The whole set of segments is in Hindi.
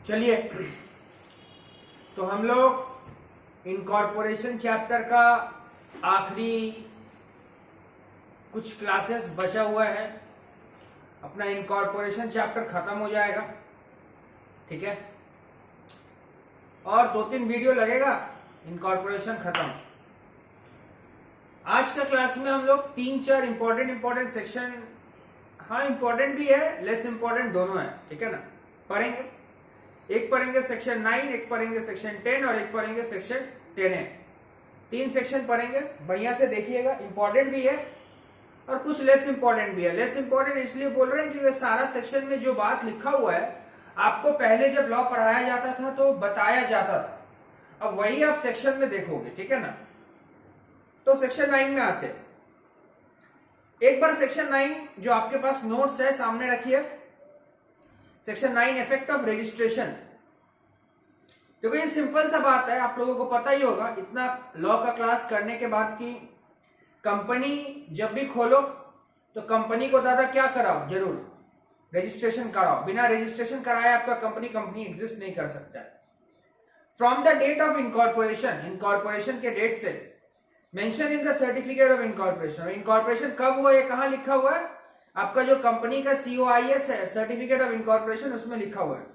चलिए, तो हम लोग इनकॉर्पोरेशन चैप्टर का आखिरी कुछ क्लासेस बचा हुआ है। अपना इनकॉर्पोरेशन चैप्टर खत्म हो जाएगा, ठीक है। और 2-3 वीडियो लगेगा, इनकॉर्पोरेशन खत्म। आज का क्लास में हम लोग 3-4 इंपॉर्टेंट सेक्शन, हाँ इंपॉर्टेंट भी है, लेस इंपॉर्टेंट दोनों है, ठीक है ना, पढ़ेंगे। एक पढ़ेंगे सेक्शन 9, एक पढ़ेंगे सेक्शन 10 और एक पढ़ेंगे सेक्शन 10A। 3 सेक्शन पढ़ेंगे, बढ़िया से देखिएगा। इंपॉर्टेंट भी है और कुछ लेस इंपॉर्टेंट भी है। लेस इंपॉर्टेंट इसलिए बोल रहे हैं क्योंकि सारा सेक्शन में जो बात लिखा हुआ है आपको पहले जब लॉ पढ़ाया जाता था तो बताया जाता था, अब वही आप सेक्शन में देखोगे, ठीक है ना। तो सेक्शन 9 में आते हैं। एक बार सेक्शन 9 जो आपके पास नोट्स है सामने रखिए। Section 9 effect of registration. देखो ये सिंपल सा बात है, आप लोगों को पता ही होगा इतना लॉ का क्लास करने के बाद की कंपनी जब भी खोलो तो कंपनी को दादा क्या कराओ, जरूर रजिस्ट्रेशन कराओ। बिना रजिस्ट्रेशन कराए आपका कंपनी एग्जिस्ट नहीं कर सकता है। From the date of incorporation, incorporation के डेट से mention in the certificate of incorporation. Incorporation कब हुआ, ये कहां लिखा हुआ है, आपका जो कंपनी का COIS है, सर्टिफिकेट ऑफ इनकॉर्पोरेशन, उसमें लिखा हुआ है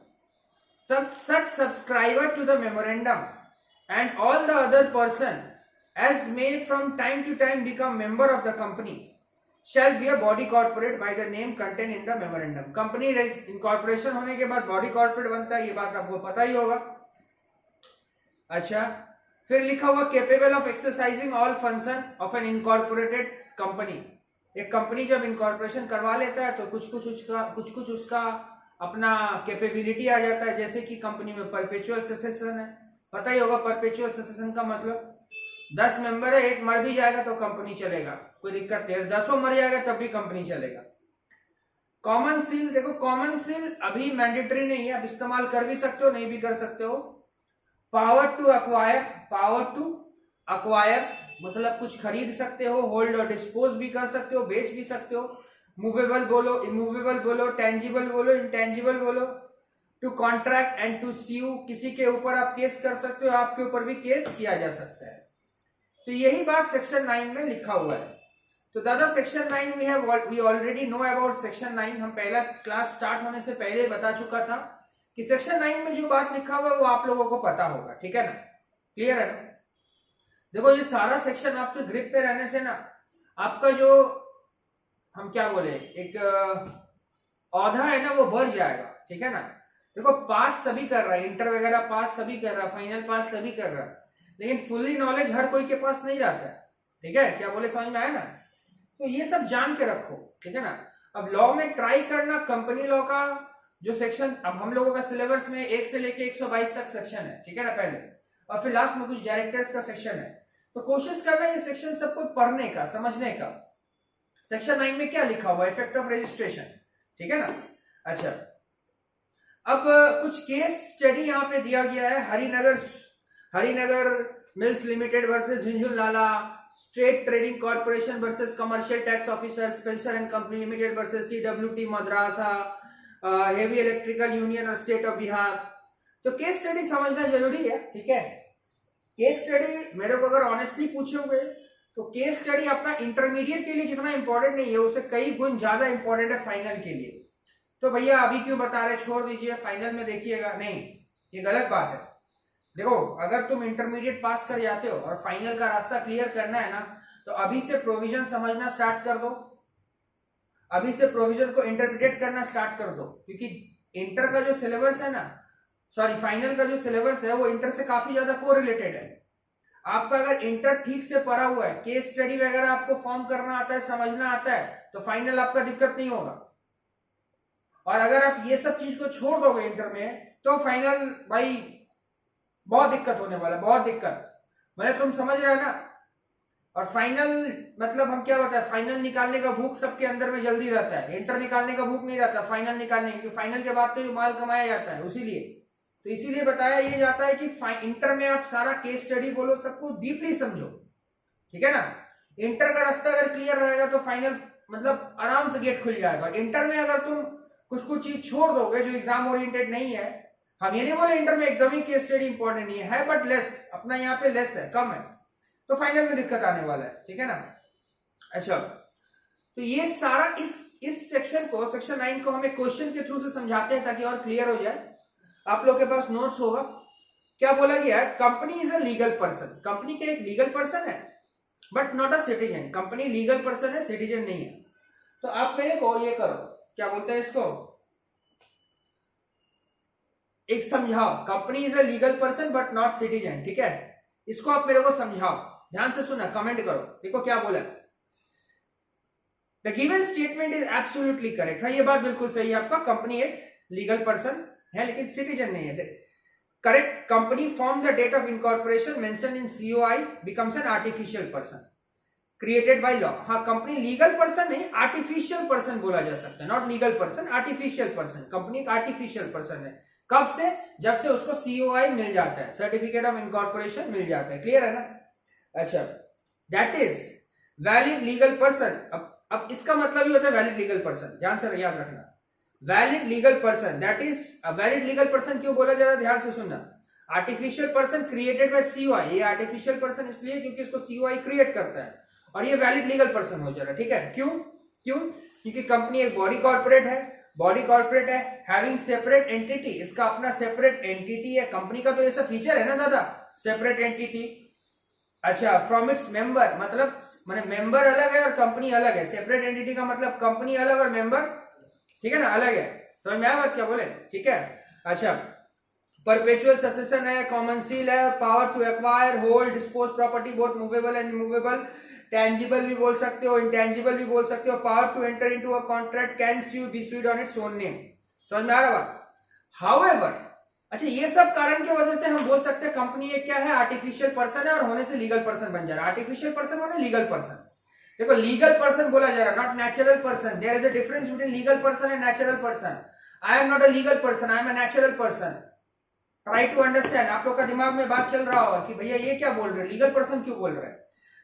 such subscriber to the memorandum and all the other person as may from time to time become member of the company shall be a body corporate by the name contained in the memorandum। Company incorporation होने के बाद बॉडी कॉर्पोरेट बनता है, ये बात आपको पता ही होगा। अच्छा, फिर लिखा हुआ capable of exercising all function of an incorporated company. एक कंपनी जब इनकॉर्पोरेशन करवा लेता है तो कुछ कुछ उसका अपना कैपेबिलिटी आ जाता है। जैसे कि कंपनी में परपेचुअल सक्सेशन है, पता ही होगा परपेचुअल सक्सेशन का मतलब 10 मेंबर है, एक मर भी जाएगा तो कंपनी चलेगा, कोई दिक्कत नहीं। 10 मर जाएगा तब भी कंपनी चलेगा। कॉमन सील, देखो कॉमन सील अभी मैंडेटरी नहीं है, आप इस्तेमाल कर भी सकते हो, नहीं भी कर सकते हो। Power to acquire, power to acquire मतलब कुछ खरीद सकते हो, होल्ड और डिस्पोज भी कर सकते हो, बेच भी सकते हो। मूवेबल बोलो, इमूवेबल बोलो, टेंजिबल बोलो, इंटेंजिबल बोलो। To contract and to sue, किसी के ऊपर आप केस कर सकते हो, आपके ऊपर भी केस किया जा सकता है। तो यही बात सेक्शन 9 में लिखा हुआ है। तो दादा section 9 we already know about section 9। हम पहला क्लास स्टार्ट होने से पहले बता चुका था कि सेक्शन 9 में जो बात लिखा हुआ है वो आप लोगों को पता होगा, ठीक है ना, क्लियर है ना। देखो ये सारा सेक्शन आपके ग्रिप पे रहने से ना आपका जो हम क्या बोले एक औधा है ना वो बढ़ जाएगा, ठीक है ना। देखो पास सभी कर रहा है, इंटर वगैरह पास सभी कर रहा है, फाइनल पास सभी कर रहा है, लेकिन फुल्ली नॉलेज हर कोई के पास नहीं रहता है, ठीक है। क्या बोले, समझ में आया ना। तो ये सब जान के रखो, ठीक है ना। अब लॉ में ट्राई करना, कंपनी लॉ का जो सेक्शन, अब हम लोगों का सिलेबस में 1 से लेके 122 तक सेक्शन है, ठीक है ना पहले, और फिर लास्ट में कुछ डायरेक्टर्स का सेक्शन है। तो कोशिश करना ये सेक्शन सबको पढ़ने का, समझने का। सेक्शन 9 में क्या लिखा हुआ है, इफेक्ट ऑफ रजिस्ट्रेशन, ठीक है ना। अच्छा, अब कुछ केस स्टडी यहाँ पे दिया गया है। Harinagar mills limited versus Jhunjhunwala, state trading corporation versus commercial tax officer, Spencer and company limited versus CWT madrasa, heavy electrical union और स्टेट ऑफ बिहार। तो केस स्टडी समझना जरूरी है, ठीक है। केस स्टडी मेरे को अगर ऑनेस्टली पूछोगे तो केस स्टडी अपना इंटरमीडिएट के लिए जितना इंपॉर्टेंट नहीं है उससे कई गुण ज्यादा इंपॉर्टेंट है फाइनल के लिए। तो भैया अभी क्यों बता रहे, छोड़ दीजिए, फाइनल में देखिएगा, नहीं, ये गलत बात है। देखो अगर तुम इंटरमीडिएट पास कर जाते हो और फाइनल का रास्ता क्लियर करना है ना, तो अभी से प्रोविजन समझना स्टार्ट कर दो, अभी से प्रोविजन को इंटरप्रिटेट करना स्टार्ट कर दो। क्योंकि इंटर का जो सिलेबस है ना, सॉरी फाइनल का जो सिलेबस है वो इंटर से काफी ज्यादा कोरिलेटेड है। आपका अगर इंटर ठीक से पढ़ा हुआ है, केस स्टडी वगैरह आपको फॉर्म करना आता है, समझना आता है, तो फाइनल आपका दिक्कत नहीं होगा। और अगर आप ये सब चीज को छोड़ दोगे इंटर में तो फाइनल भाई बहुत दिक्कत होने वाला, बहुत दिक्कत, मैंने तुम समझ रहे हो ना। और फाइनल मतलब हम क्या बताए, फाइनल निकालने का भूख सबके अंदर में जल्दी रहता है, इंटर निकालने का भूख नहीं रहता, फाइनल निकालने, क्योंकि फाइनल के बाद तो ये माल कमाया जाता है। इसीलिए बताया ये जाता है कि इंटर में आप सारा केस स्टडी बोलो, सबको डीपली समझो, ठीक है ना। इंटर का रास्ता अगर क्लियर रहेगा तो फाइनल मतलब आराम से गेट खुल जाएगा। इंटर में अगर तुम कुछ चीज छोड़ दोगे जो एग्जाम ओरिएंटेड नहीं है, हम ये नहीं बोले इंटर में एकदम ही केस स्टडी इंपॉर्टेंट नहीं है, बट लेस, अपना यहाँ पे लेस है, कम है, तो फाइनल में दिक्कत आने वाला है, ठीक है ना। अच्छा, तो ये सारा इस सेक्शन को, सेक्शन 9 को हम एक क्वेश्चन के थ्रू से समझाते हैं ताकि और क्लियर हो जाए। आप लोग के पास नोट्स होगा। क्या बोला गया है, company is a legal person, company के एक लीगल पर्सन है but not a citizen, company legal person है, सिटीजन नहीं है। तो आप मेरे को ये करो, क्या बोलते हैं इसको, एक समझाओ, company is a legal person but not citizen, ठीक है, इसको आप मेरे को समझाओ, ध्यान से सुना, कमेंट करो, देखो क्या बोला। The given statement is absolutely correct, हाँ ये बात बिल्कुल सही है आपका, कंपनी एक लीगल पर्सन है लेकिन सिटीजन नहीं है। Correct, company from the date of incorporation mention in COI becomes an artificial person created by law. हाँ, कंपनी लीगल पर्सन नहीं, आर्टिफिशियल पर्सन बोला जा सकता है, not legal person, artificial person, company एक आर्टिफिशियल पर्सन है। कब से, जब से उसको सीओआई मिल जाता है, सर्टिफिकेट ऑफ इनकॉर्पोरेशन मिल जाता है, क्लियर है ना। अच्छा, that is valid legal person. अब इसका मतलब ही होता है वैलिड लीगल पर्सन, ध्यान से याद रखना, valid legal person, that is valid legal person. क्यों बोला जा रहा है, ध्यान से सुनना, artificial person created bye COI, ये आर्टिफिशियल पर्सन इसलिए क्योंकि इसको सीओआई क्रिएट करता है, और ये वैलिड लीगल पर्सन हो जा रहा है, ठीक है। क्यों क्यों, क्योंकि कंपनी एक बॉडी कॉर्पोरेट है, बॉडी कॉर्पोरेट है, हैविंग सेपरेट एंटिटी, इसका अपना सेपरेट एंटिटी है, कंपनी का तो ये सब फीचर है ना दादा, सेपरेट एंटिटी। अच्छा, फ्रॉम इट्स मेंबर, मतलब माने मेंबर अलग है और कंपनी अलग है, सेपरेट एंटिटी का मतलब कंपनी अलग और मेंबर, ठीक है ना, अलग है, समझ में आया बात क्या बोले, ठीक है। अच्छा, परपेचुअल सक्सेशन है, कॉमन सील है, power to acquire, hold, dispose property, both movable and immovable, tangible भी बोल सकते हो, इंटेंजिबल भी बोल सकते हो, power to enter into a contract, can sue be sued on its own name, समझ में आ रहा बात। हाउएवर, अच्छा, ये सब कारण की वजह से हम बोल सकते हैं कंपनी एक क्या है, आर्टिफिशियल पर्सन है, और होने से लीगल पर्सन बन जा रहा है, आर्टिफिशियल पर्सन होने लीगल पर्सन। देखो, लीगल पर्सन बोला जा रहा है, not natural person, there is a difference between legal person and natural person. I am not a legal person, I am a natural person, try to understand. आप लोग का दिमाग में बात चल रहा होगा कि भैया ये क्या बोल रहे हैं, लीगल पर्सन क्यों बोल रहे हैं,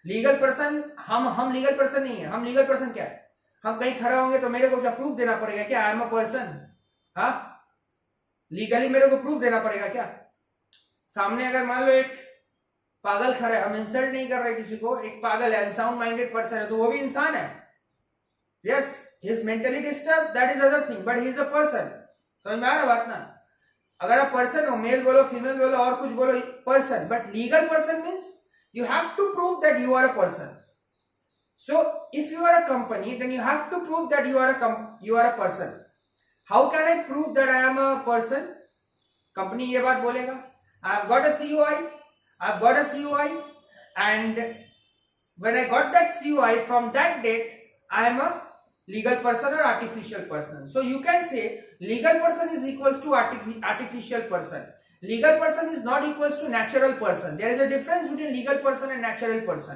लीगल पर्सन, हम लीगल पर्सन नहीं है, हम लीगल पर्सन क्या है, हम कहीं खड़ा होंगे तो मेरे को क्या प्रूफ देना पड़ेगा क्या, आई एम अ पर्सन, हाँ, लीगली मेरे को प्रूफ देना पड़ेगा क्या। सामने अगर मान लो एक पागल खड़ा है, हम इंसल्ट नहीं कर रहे किसी को, एक पागल है, अनसाउंड माइंडेड पर्सन है, तो वो भी इंसान है, yes, he is mentally disturb, that is other thing, but he is a person, समझ में आ रहा बात ना। अगर आप पर्सन हो, मेल बोलो, फीमेल बोलो, और कुछ बोलो, person, but legal person means you have to prove that you are a person. So if you are a company, then you have to prove that you are a person. How can I prove that I am a person? Company ये बात बोलेगा, I have got a COI, and when I got that COI, from that date I am a legal person or artificial person. So you can say legal person is equals to artificial person. Legal person is not equals to natural person. There is a difference between legal person and natural person.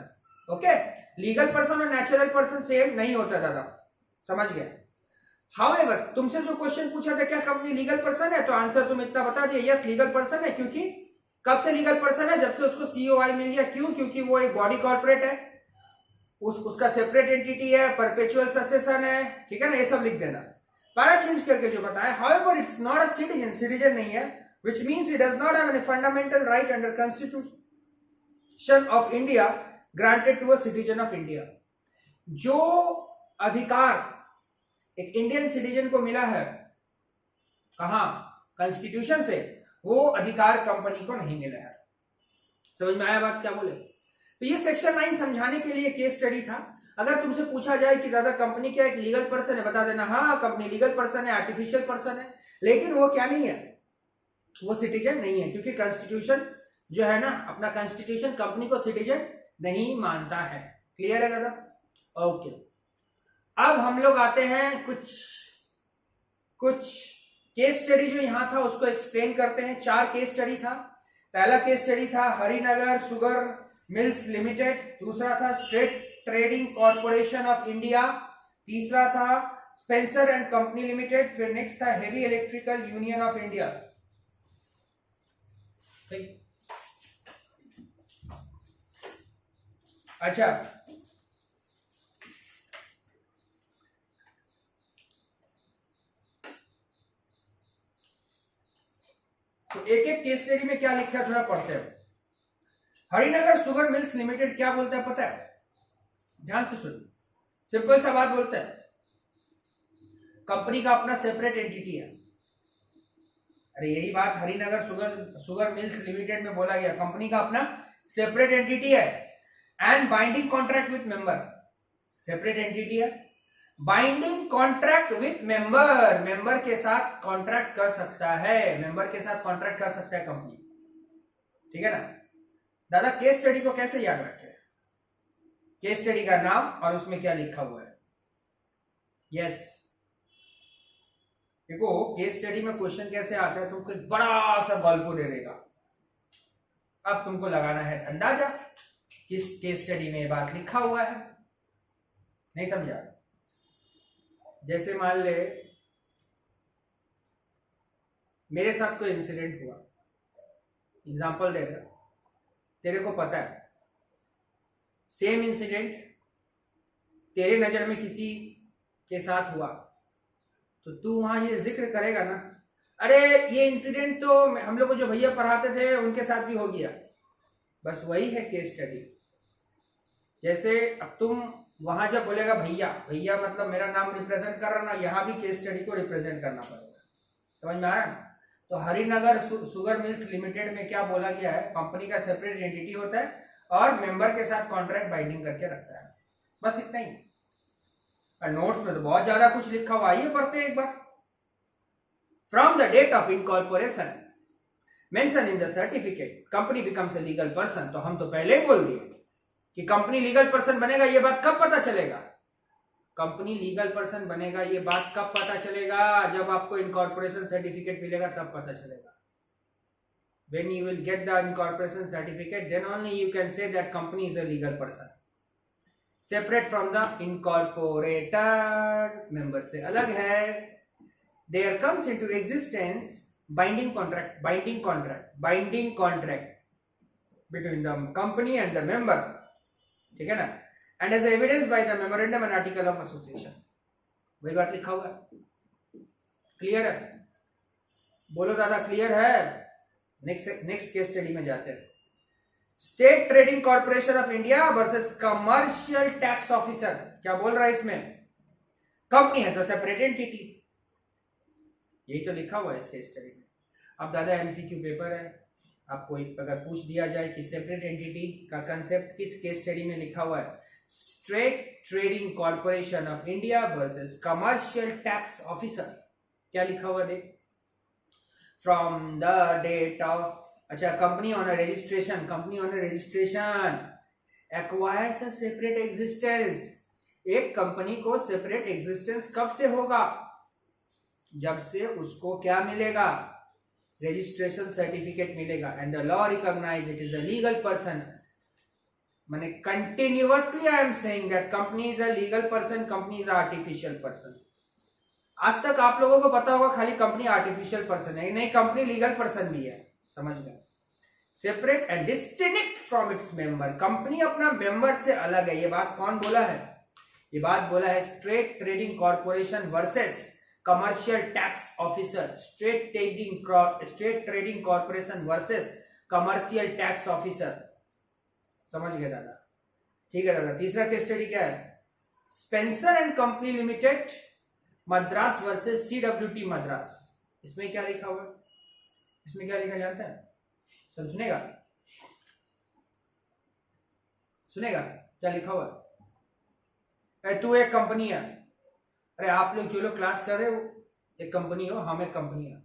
Okay? Legal person और natural person सेम नहीं होता दादा, समझ गया। However, तुमसे जो क्वेश्चन पूछा था क्या कंपनी लीगल पर्सन है, तो आंसर तुम इतना बता दिया, यस लीगल पर्सन है। क्योंकि कब से लीगल पर्सन है, जब से उसको सीओआई मिल गया। क्यों, क्योंकि वो एक बॉडी कॉर्पोरेट है, उसका सेपरेट एंटिटी है, परपेचुअल सक्सेशन है, ठीक है ना, ये सब लिख देना, पैरा चेंज करके जो बताया। However, it's not a citizen, citizen नहीं है, which means he does not have any fundamental right under Constitution of India granted to a citizen of India. जो अधिकार एक इंडियन सिटीजन को मिला है, कहां, कॉन्स्टिट्यूशन से, वो अधिकार कंपनी को नहीं मिला है। समझ में आया बात क्या बोले। तो ये सेक्शन 9 समझाने के लिए केस स्टडी था। अगर तुमसे पूछा जाए कि दादा कंपनी क्या एक लीगल पर्सन है, बता देना हाँ कंपनी लीगल पर्सन है, आर्टिफिशियल पर्सन है, लेकिन वो क्या नहीं है, वो सिटीजन नहीं है, क्योंकि कॉन्स्टिट्यूशन जो है ना, अपना कॉन्स्टिट्यूशन कंपनी को सिटीजन नहीं मानता है। क्लियर है दादा, ओके। अब हम लोग आते हैं कुछ केस स्टडी जो यहां था उसको एक्सप्लेन करते हैं। 4 केस स्टडी था। पहला केस स्टडी था हरिनगर शुगर मिल्स लिमिटेड, दूसरा था state trading corporation of India, तीसरा था स्पेंसर एंड कंपनी लिमिटेड, फिर नेक्स्ट था heavy electrical union of India. अच्छा, तो एक एक केस स्टडी में क्या लिखा है थोड़ा पढ़ते हैं। हरिनगर शुगर मिल्स लिमिटेड क्या बोलता है पता है? ध्यान से सुन, सिंपल सा बात बोलता है, कंपनी का अपना सेपरेट एंटिटी है। अरे यही बात हरिनगर शुगर मिल्स लिमिटेड में बोला गया, कंपनी का अपना सेपरेट एंटिटी है and binding contract with member. Separate entity है, binding contract with member, member के साथ कॉन्ट्रैक्ट कर सकता है, मेंबर के साथ कॉन्ट्रैक्ट कर सकता है कंपनी, ठीक है ना। दादा केस स्टडी को कैसे याद रखें? केस स्टडी का नाम और उसमें क्या लिखा हुआ है। यस, देखो केस स्टडी में क्वेश्चन कैसे आता है, तुमको एक बड़ा सा गल्प दे देगा, अब तुमको लगाना है अंदाजा किस केस स्टडी में ये बात लिखा हुआ है। नहीं समझा? जैसे मान ले मेरे साथ कोई इंसिडेंट हुआ, एग्जांपल दे रहा, तेरे को पता है सेम इंसिडेंट तेरे नजर में किसी के साथ हुआ, तो तू वहां ये जिक्र करेगा ना, अरे ये इंसिडेंट तो हम लोग को जो भैया पढ़ाते थे उनके साथ भी हो गया। बस वही है केस स्टडी। जैसे अब तुम वहां जब बोलेगा भैया, भैया मतलब मेरा नाम रिप्रेजेंट कर रहा ना, यहाँ भी केस स्टडी को रिप्रेजेंट करना पड़ेगा। समझ में आया? तो हरिनगर शुगर मिल्स लिमिटेड में क्या बोला गया है, कंपनी का सेपरेट एंटिटी होता है और मेंबर के साथ कॉन्ट्रैक्ट बाइंडिंग करके रखता है, बस इतना ही। और नोट्स में तो बहुत ज्यादा कुछ लिखा हुआ, आइए पढ़ते हैं एक बार। From the date of incorporation mention in the certificate company becomes a legal person. तो हम तो पहले ही बोल दिए कि कंपनी लीगल पर्सन बनेगा, ये बात कब पता चलेगा? कंपनी लीगल पर्सन बनेगा ये बात कब पता चलेगा? जब आपको इनकॉर्पोरेशन सर्टिफिकेट मिलेगा तब पता चलेगा। When you will get the incorporation certificate, then only you can say that company is a legal person, separate from the incorporated member से अलग है। There comes into existence binding contract between the company and the member, ठीक है ना, and as evidenced by the memorandum and article of association। वही बात लिखा हुआ है, क्लियर है? बोलो दादा क्लियर है? नेक्स्ट केस स्टडी में जाते हैं। State trading corporation of India versus commercial tax officer. क्या बोल रहा है इसमें? Company has a separate entity, यही तो लिखा हुआ है इस केस स्टडी में। अब दादा एमसीक्यू पेपर है, आपको अगर पूछ दिया जाए कि सेपरेट एंटिटी का कंसेप्ट किस केस स्टडी में लिखा हुआ है, state trading corporation of India versus commercial tax officer, क्या लिखा हुआ देख। From the date of, अच्छा, company on a registration acquires a separate existence। एक कंपनी को सेपरेट एग्जिस्टेंस कब से होगा? जब से उसको क्या मिलेगा? रजिस्ट्रेशन सर्टिफिकेट मिलेगा। And the law recognise it is a legal person. माने continuously I am saying that company is a legal person, company is a artificial person. आज तक आप लोगों को पता होगा खाली कंपनी आर्टिफिशियल पर्सन है, नहीं, कंपनी लीगल पर्सन भी है। समझ गए? Separate and distinct from its member, company अपना मेंबर से अलग है। ये बात कौन बोला है? ये बात बोला है state trading corporation versus commercial tax officer. State trading corporation versus commercial tax officer. समझ गए दादा? ठीक है दादा। तीसरा केस स्टडी क्या है? Spencer and company limited Madras versus CWT Madras. इसमें क्या लिखा हुआ है? इसमें क्या लिखा जानता है? सब सुनेगा? क्या लिखा हुआ है? तू एक कंपनी है। अरे आप लोग जो लोग क्लास कर रहे हो एक कंपनी हो, हम एक कंपनी है।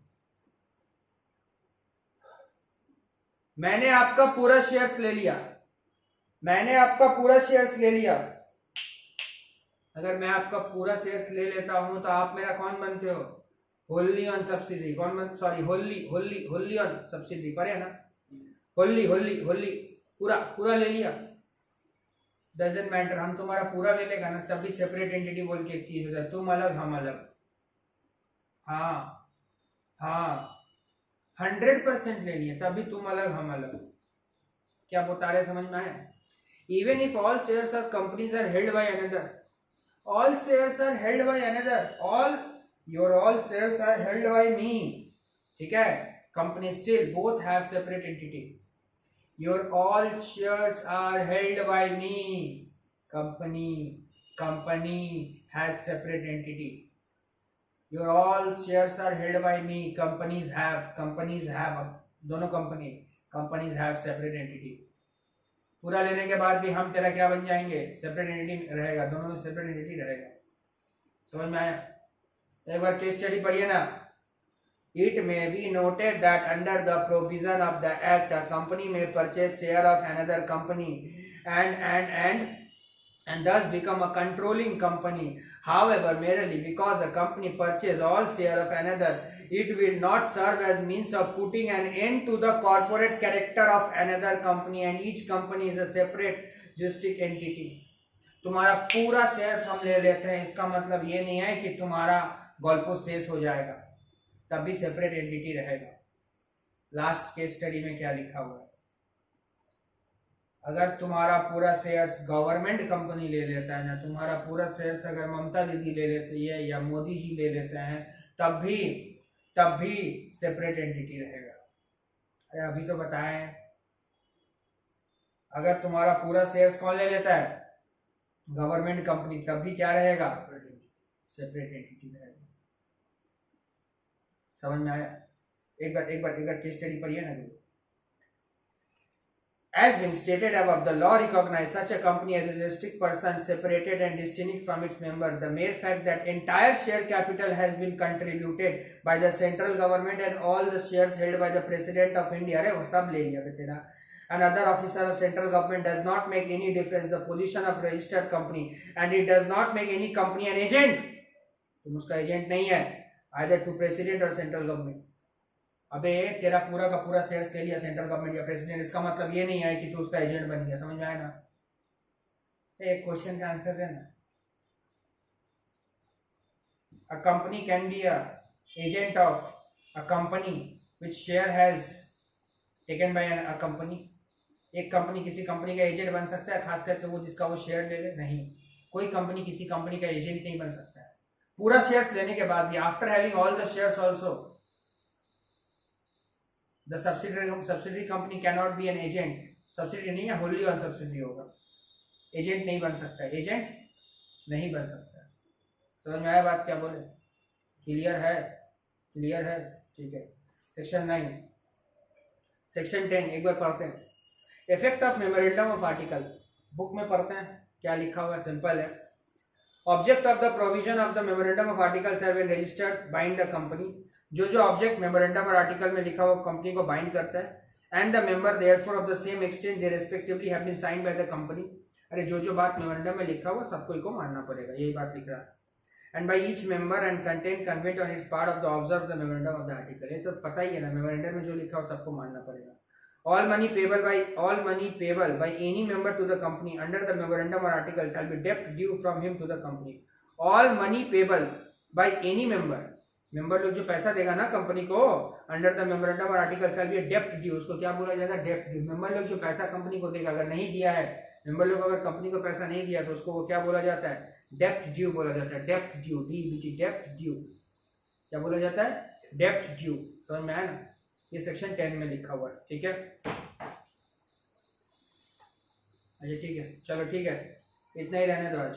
मैंने आपका पूरा शेयर्स ले लिया। अगर मैं आपका पूरा शेयर्स ले लेता हूं तो आप मेरा कौन बनते हो? होल्ली ऑन सब्सिडी। होल्ली ऑन सब्सिडी पर है ना, होल्ली पूरा ले लिया। डजंट मैटर, हम तुम्हारा पूरा ले लेगा ना तब भी सेपरेट एंटिटी बोल के एक चीज होता है, तुम अलग हम अलग। हाँ 100% ले लिया तभी तुम अलग हम अलग। क्या बता रहे, समझ में आया? Even if all shares of companies are held by another, all shares are held by another, all shares are held by me, ठीक है? company still both have separate entity. Your all shares are held by me. Company has separate entity. Your all shares are held by me. Companies have दोनों companies have separate entity. पूरा लेने के बाद भी हम तेरा क्या बन जाएंगे? सेपरेट एंटिटी रहेगा, दोनों में सेपरेट एंटिटी रहेगा। समझ में आया? एक बार केस स्टडी पढ़िए ना। It may be noted that under the provision of the act, a company may purchase share of another company and thus become a controlling company. However, merely because a company purchases all share of another, it will not serve as means of putting an end to the corporate character of another company, and each company is a separate juristic entity. तुम्हारा पूरा शेयर्स हम ले लेते हैं, इसका मतलब ये नहीं है कि तुम्हारा गोल्फो शेष हो जाएगा, तब भी सेपरेट एंटिटी रहेगा। लास्ट केस स्टडी में क्या लिखा हुआ है? अगर तुम्हारा पूरा शेयर्स गवर्नमेंट कंपनी ले लेता है ना, तुम्हारा पूरा शेयर्स अगर ममता दीदी ले लेती है या मोदी जी ले लेते हैं, तब भी सेपरेट एंटिटी रहेगा। अरे अभी तो बताए, अगर तुम्हारा पूरा शेयर्स कौन ले लेता है? गवर्नमेंट कंपनी, तब भी क्या रहेगा? सेपरेट एंटिटी रहेगा। समझ में आया? एक बार केस स्टडी पढ़िए ना। As been stated above, the law recognizes such a company as a juristic person separated and distinct from its member. The mere fact that entire share capital has been contributed by the central government and all the shares held by the President of India, अरे वो सब ले लिया तेरा, and other officer of central government does not make any difference the position of registered company, and it does not make any company an agent. तुम उसका एजेंट नहीं है, either to president or central government. अबे तेरा पूरा का पूरा शेयर्स ले लिया सेंट्रल गवर्नमेंट या प्रेसिडेंट, इसका मतलब ये नहीं है कि तू उसका एजेंट बन गया। समझ में आया ना? एक क्वेश्चन का आंसर देना। A company can be a agent of a company which share has taken by a company. एक कंपनी किसी कंपनी का एजेंट बन सकता है, खास करके वो जिसका वो शेयर ले ले? नहीं, कोई कंपनी किसी कंपनी का एजेंट नहीं बन सकता है। पूरा शेयर्स लेने के बाद भी, after having all the shares also, the subsidiary company cannot be an agent. Subsidy नहीं है, होली ऑन सब्सिडी होगा, एजेंट नहीं बन सकता, एजेंट नहीं बन सकता। समझ में आया बात क्या बोले? क्लियर है? ठीक है। सेक्शन 9, सेक्शन 10 एक बार पढ़ते हैं। Effect of memorandum of article, book में पढ़ते हैं क्या लिखा हुआ है, सिंपल है। Object of the provision of the memorandum of article have been registered bind the company. जो ऑब्जेक्ट मेमोरेंडम और आर्टिकल में लिखा हुआ कंपनी को बाइंड करता है, and the member therefore of the same extent they respectively have been signed by the company. अरे जो बात मेमोरेंडम में लिखा हुआ सबको को मानना पड़ेगा, यही बात लिख रहा है। And by each member and content convent on it's part of the observe the memorandum of the article. ये तो पता ही है ना, मेमोरेंडम में जो लिखा हो सबको मानना पड़ेगा। all money payable by any member to the company under the memorandum or article shall be debt due from him to the company. all money payable by any member लोग जो पैसा देगा ना कंपनी को, अंडर द मेमोरेंडम और आर्टिकल शैल बी डेप्ट ड्यू, उसको क्या बोला जाएगा? डेप्ट ड्यू। मेंबर लोग जो पैसा कंपनी को देगा, अगर नहीं दिया है मेंबर लोग, अगर कंपनी को पैसा नहीं दिया तो उसको वो क्या बोला जाता है? डेप्ट ड्यू बोला जाता है। डेप्ट ड्यू, DBT, डेप्ट ड्यू क्या बोला जाता है? डेप्ट ड्यू। समझ में आया ना? ये सेक्शन 10 में लिखा हुआ है। ठीक है, अच्छा ठीक है, चलो ठीक है, इतना ही रहने दो आज।